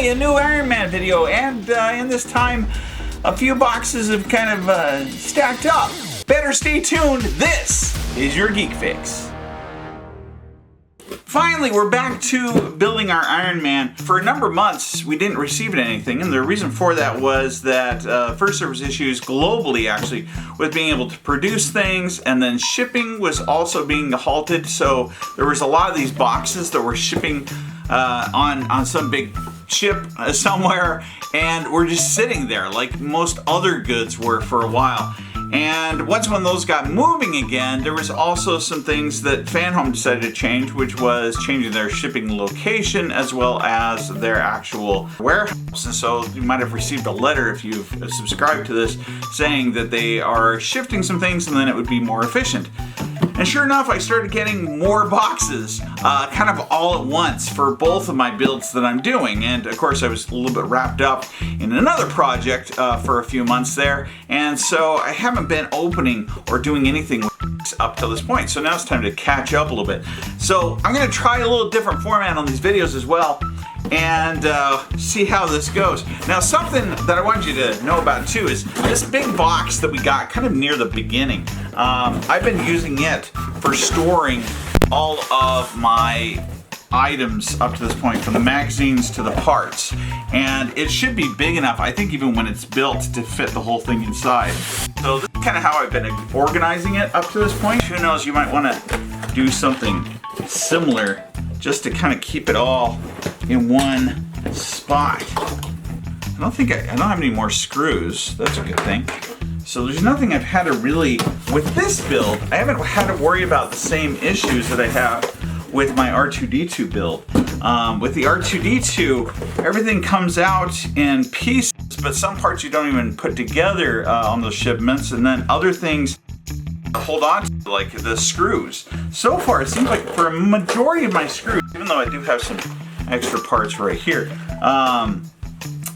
Finally, a new Iron Man video, and in this time, a few boxes have kind of stacked up. Better stay tuned. This is your Geek Fix. Finally, we're back to building our Iron Man. For a number of months, we didn't receive anything, and the reason for that was that first there was issues globally, actually, with being able to produce things, and then shipping was also being halted, so there was a lot of these boxes that were shipping on some big ship somewhere, and we're just sitting there like most other goods were for a while. And once when those got moving again, there was also some things that Fanhome decided to change, which was changing their shipping location as well as their actual warehouse. And so you might have received a letter if you've subscribed to this saying that they are shifting some things and then it would be more efficient. And sure enough, I started getting more boxes, kind of all at once for both of my builds that I'm doing. And of course, I was a little bit wrapped up in another project for a few months there. And so I haven't been opening or doing anything with up till this point. So now it's time to catch up a little bit. So I'm gonna try a little different format on these videos as well, and see how this goes. Now, something that I wanted you to know about too is this big box that we got kind of near the beginning. I've been using it for storing all of my items up to this point, from the magazines to the parts, and it should be big enough, I think, even when it's built, to fit the whole thing inside. So this is kind of how I've been organizing it up to this point. Who knows, you might want to do something similar just to kind of keep it all in one spot. I don't have any more screws. That's a good thing. So there's nothing I've had to really, with this build, I haven't had to worry about the same issues that I have with my R2-D2 build. With the R2-D2, everything comes out in pieces, but some parts you don't even put together on those shipments, and then other things hold on to, like the screws. So far, it seems like for a majority of my screws, even though I do have some extra parts right here,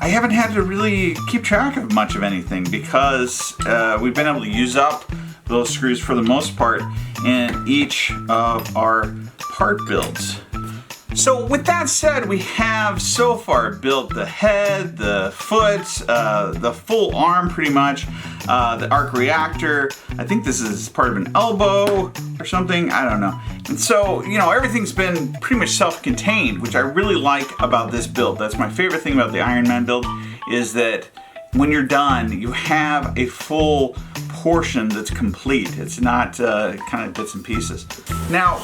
I haven't had to really keep track of much of anything because we've been able to use up those screws for the most part in each of our part builds. So with that said, we have so far built the head, the foot, the full arm pretty much, the arc reactor. I think this is part of an elbow or something, I don't know. And so, you know, everything's been pretty much self-contained, which I really like about this build. That's my favorite thing about the Iron Man build, is that when you're done, you have a full portion that's complete. It's not kind of bits and pieces. Now,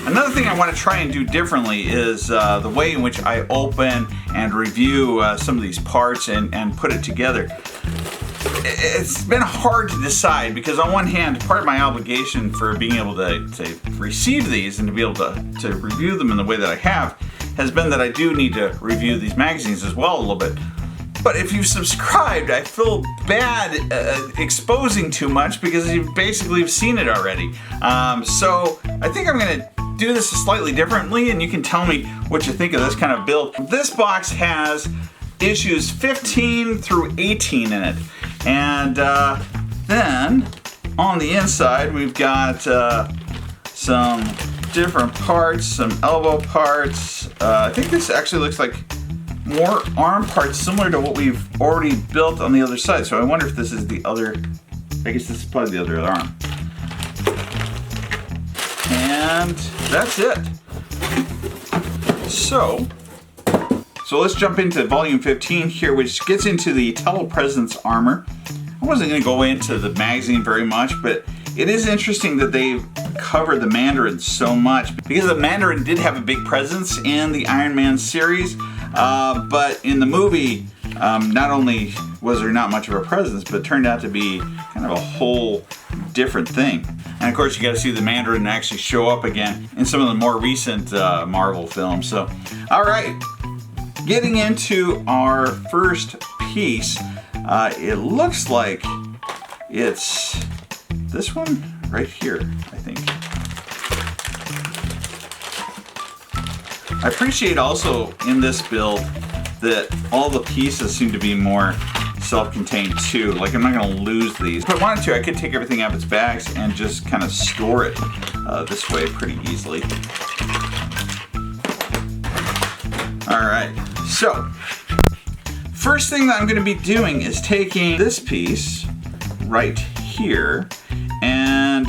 another thing I want to try and do differently is the way in which I open and review some of these parts and put it together. It's been hard to decide because on one hand, part of my obligation for being able to receive these and to be able to review them in the way that I have has been that I do need to review these magazines as well a little bit. But if you've subscribed, I feel bad exposing too much because you basically have seen it already. So I think I'm gonna do this slightly differently, and you can tell me what you think of this kind of build. This box has issues 15 through 18 in it. And then on the inside, we've got some different parts, some elbow parts. I think this actually looks like more arm parts similar to what we've already built on the other side. So I wonder if this is the other, I guess this is probably the other arm. And that's it. So let's jump into volume 15 here, which gets into the telepresence armor. I wasn't going to go into the magazine very much, but it is interesting that they've covered the Mandarin so much, because the Mandarin did have a big presence in the Iron Man series, but in the movie, not only was there not much of a presence, but it turned out to be kind of a whole different thing. And of course, you got to see the Mandarin actually show up again in some of the more recent Marvel films. So, all right, getting into our first piece, it looks like it's this one right here, I think. I appreciate also in this build that all the pieces seem to be more self-contained too. Like, I'm not gonna lose these. If I wanted to, I could take everything out of its bags and just kind of store it this way pretty easily. All right, so first thing that I'm going to be doing is taking this piece right here and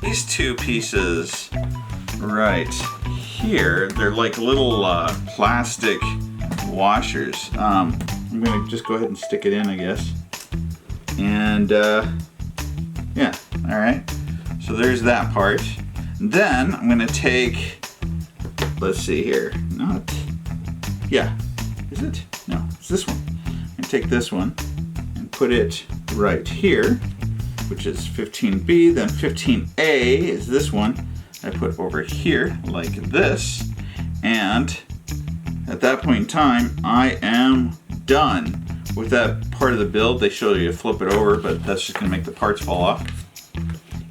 these two pieces right here. They're like little plastic washers. I'm going to just go ahead and stick it in, I guess. And yeah, all right. So there's that part. Then I'm going to take, let's see here, yeah, is it? No, it's this one. I'm going to take this one and put it right here, which is 15B. Then 15A is this one I put over here like this. And at that point in time, I am done with that part of the build. They show you to flip it over, but that's just going to make the parts fall off.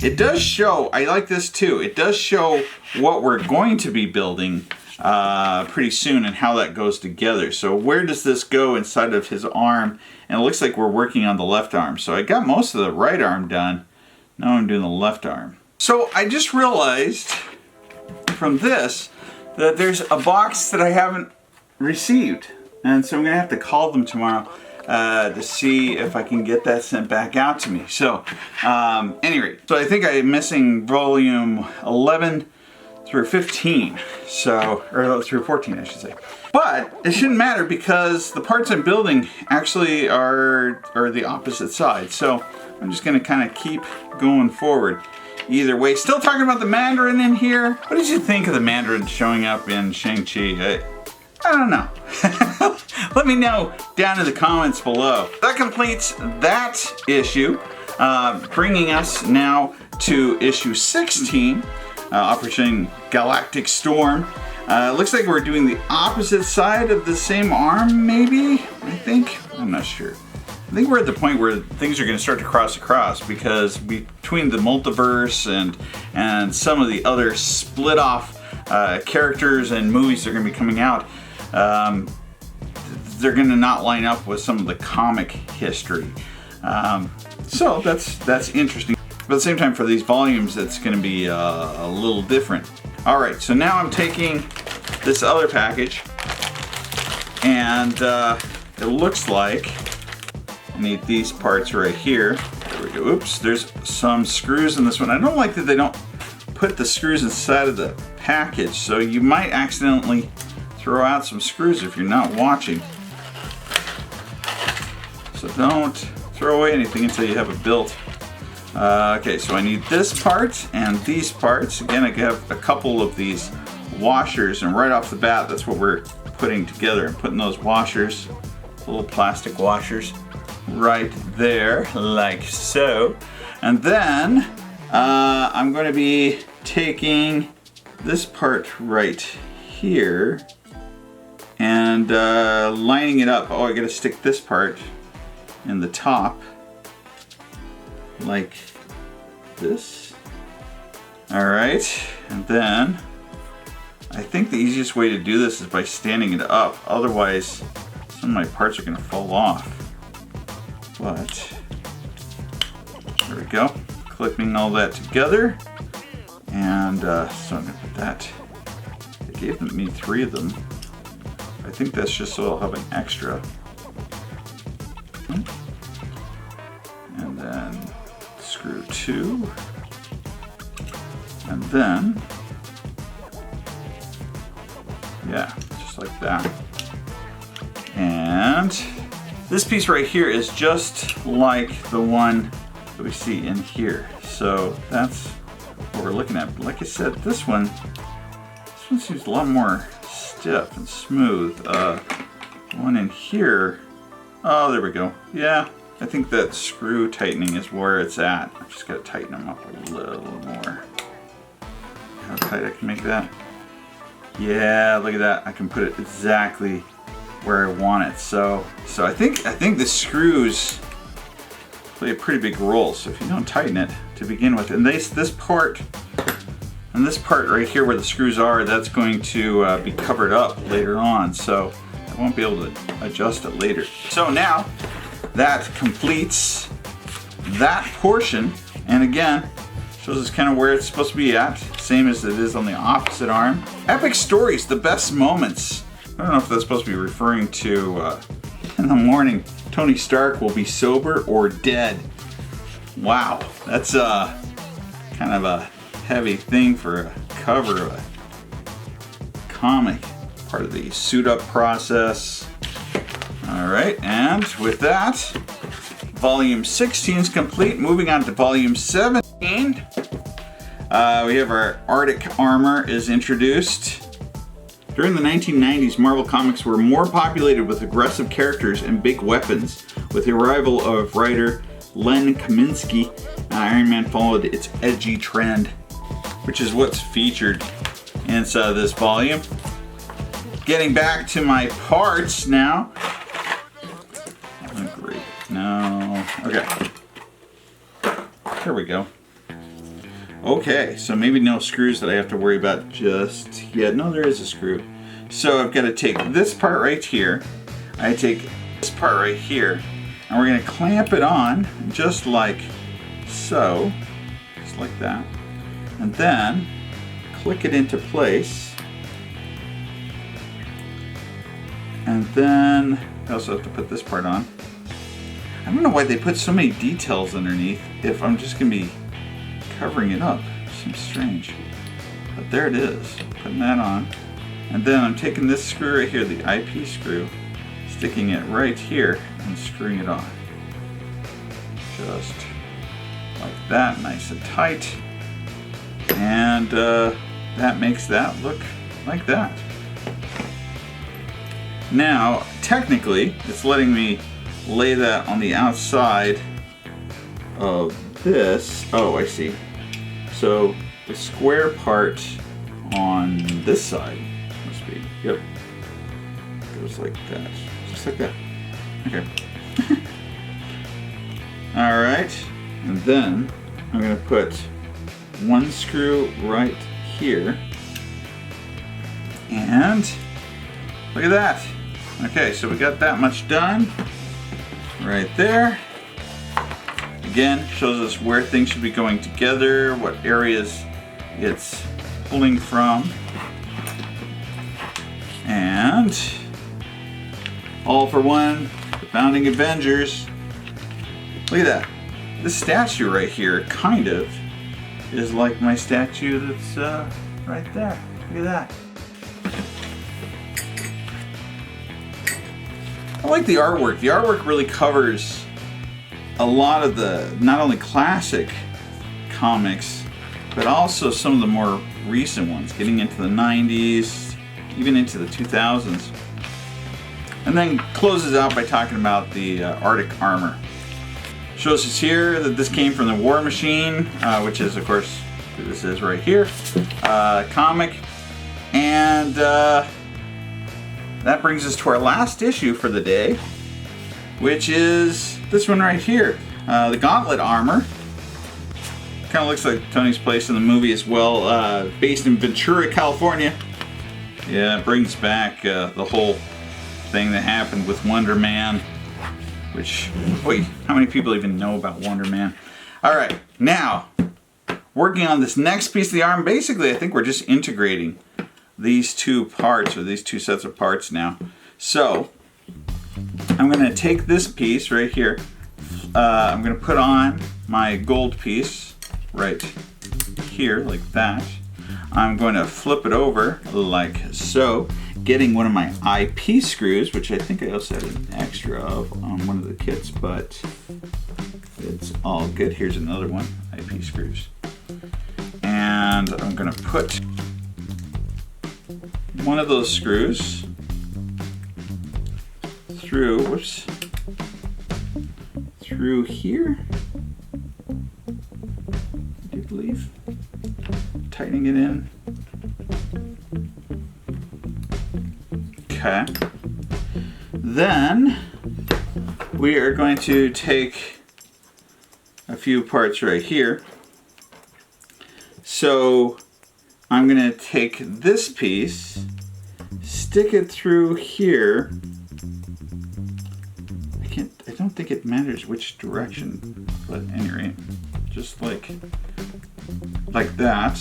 It does show, I like this too, it does show what we're going to be building pretty soon and how that goes together. So where does this go inside of his arm? And it looks like we're working on the left arm. So I got most of the right arm done. Now I'm doing the left arm. So I just realized from this that there's a box that I haven't received. And so I'm gonna have to call them tomorrow to see if I can get that sent back out to me. So anyway, so I think I'm missing volume 11 through 15, so, or through 14 I should say. But it shouldn't matter because the parts I'm building actually are the opposite side. So I'm just gonna kind of keep going forward. Either way, still talking about the Mandarin in here. What did you think of the Mandarin showing up in Shang-Chi? I don't know. Let me know down in the comments below. That completes that issue, bringing us now to issue 16, Operation Galactic Storm. Looks like we're doing the opposite side of the same arm, maybe? I think. I'm not sure. I think we're at the point where things are going to start to cross across because between the multiverse and some of the other split off characters and movies that are going to be coming out, they're going to not line up with some of the comic history. So that's interesting. But at the same time, for these volumes, it's going to be a little different. All right, so now I'm taking this other package, and it looks like I need these parts right here. There we go. Oops, there's some screws in this one. I don't like that they don't put the screws inside of the package, so you might accidentally throw out some screws if you're not watching. So don't throw away anything until you have it built. Okay, so I need this part and these parts. Again, I have a couple of these washers, and right off the bat, that's what we're putting together. I'm putting those washers, little plastic washers, right there, like so. And then I'm going to be taking this part right here and lining it up. Oh, I got to stick this part in the top like this. All right, and then I think the easiest way to do this is by standing it up. Otherwise, some of my parts are going to fall off. But there we go, clipping all that together, and so I'm going to put that. They gave me 3 of them. I think that's just so I'll have an extra. And then screw 2, and then yeah, just like that. And this piece right here is just like the one that we see in here. So that's what we're looking at. But like I said, this one seems a lot more stiff and smooth. One in here, oh, there we go. Yeah, I think that screw tightening is where it's at. I've just got to tighten them up a little more. How tight I can make that? Yeah, look at that. I can put it exactly where I want it. So I think the screws play a pretty big role. So if you don't tighten it to begin with, and this part right here where the screws are, that's going to be covered up later on. So I won't be able to adjust it later. So now that completes that portion, and again, shows us kind of where it's supposed to be at, same as it is on the opposite arm. Epic stories, the best moments. I don't know if that's supposed to be referring to in the morning, Tony Stark will be sober or dead. Wow, that's kind of a heavy thing for a cover of a comic. Part of the suit up process. All right, and with that, volume 16 is complete. Moving on to volume 17. We have our Arctic armor is introduced. During the 1990s, Marvel Comics were more populated with aggressive characters and big weapons. With the arrival of writer Len Kaminsky, Iron Man followed its edgy trend, which is what's featured inside of this volume. Getting back to my parts now. Oh, great. No. Okay. Here we go. Okay, so maybe no screws that I have to worry about just yet. No, there is a screw. So I've got to take this part right here. I take this part right here, and we're going to clamp it on just like so. Just like that. And then click it into place. And then I also have to put this part on. I don't know why they put so many details underneath if I'm just going to be covering it up. Seems strange. But there it is. Putting that on. And then I'm taking this screw right here, the IP screw, sticking it right here and screwing it on. Just like that, nice and tight. And that makes that look like that. Now, technically, it's letting me lay that on the outside of this. Oh, I see. So the square part on this side must be, yep, goes like that, just like that. Okay. All right, and then I'm gonna put one screw right here, and look at that. Okay, so we got that much done right there. Again, shows us where things should be going together, what areas it's pulling from. And all for one, the Founding Avengers. Look at that. This statue right here kind of is like my statue that's right there. Look at that. I like the artwork. The artwork really covers a lot of the, not only classic comics, but also some of the more recent ones, getting into the 90s, even into the 2000s. And then closes out by talking about the Arctic armor. Shows us here that this came from the War Machine, which is, of course, who this is right here, comic. And that brings us to our last issue for the day, which is this one right here, the Gauntlet armor. Kind of looks like Tony's place in the movie as well, based in Ventura, California. Yeah, it brings back the whole thing that happened with Wonder Man, which, wait, how many people even know about Wonder Man? All right, now, working on this next piece of the arm, basically I think we're just integrating these two parts, or these two sets of parts now. So, I'm going to take this piece right here. I'm going to put on my gold piece right here, like that. I'm going to flip it over like so, getting one of my IP screws, which I think I also had an extra of on one of the kits, but it's all good. Here's another one, IP screws. And I'm going to put one of those screws through, whoops, through here, I do believe. Tightening it in. Okay. Then we are going to take a few parts right here. So I'm going to take this piece, stick it through here. I don't think it matters which direction, but anyway, just like that.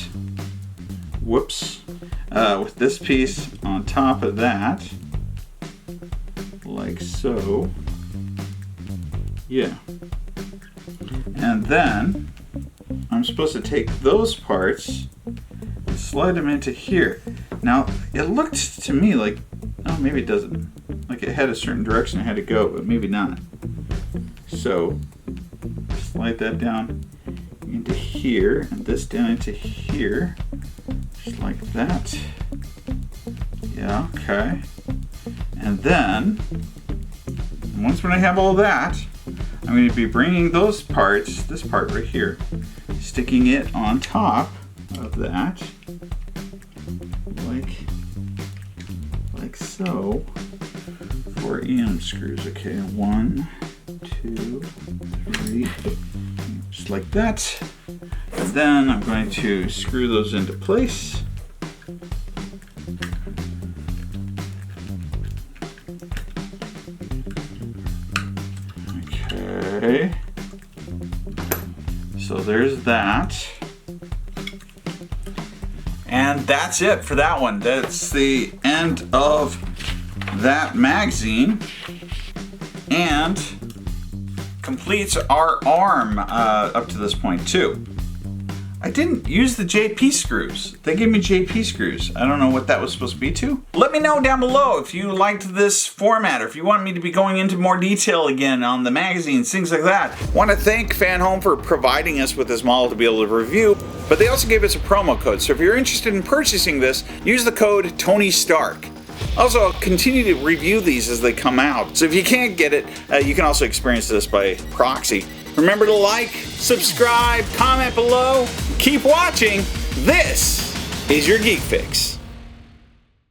Whoops. With this piece on top of that, like like so. Yeah. And then I'm supposed to take those parts and slide them into here. Now, it looked to me like, oh, maybe it doesn't. Like it had a certain direction it had to go, but maybe not. So, slide that down into here, and this down into here. Just like that. Yeah, okay. And then, when I have all that, I'm going to be bringing those parts, this part right here, sticking it on top of that, like so. 4 EM screws. Okay, 1, 2, 3, just like that. And then I'm going to screw those into place. Okay. So there's that. And that's it for that one. That's the end of that magazine. And completes our arm up to this point too. I didn't use the JP screws. They gave me JP screws. I don't know what that was supposed to be to. Let me know down below if you liked this format or if you want me to be going into more detail again on the magazines, things like that. I want to thank Fanhome for providing us with this model to be able to review, but they also gave us a promo code. So if you're interested in purchasing this, use the code Tony Stark. Also, I'll continue to review these as they come out. So if you can't get it, you can also experience this by proxy. Remember to like, subscribe, comment below, keep watching. This is your Geek Fix.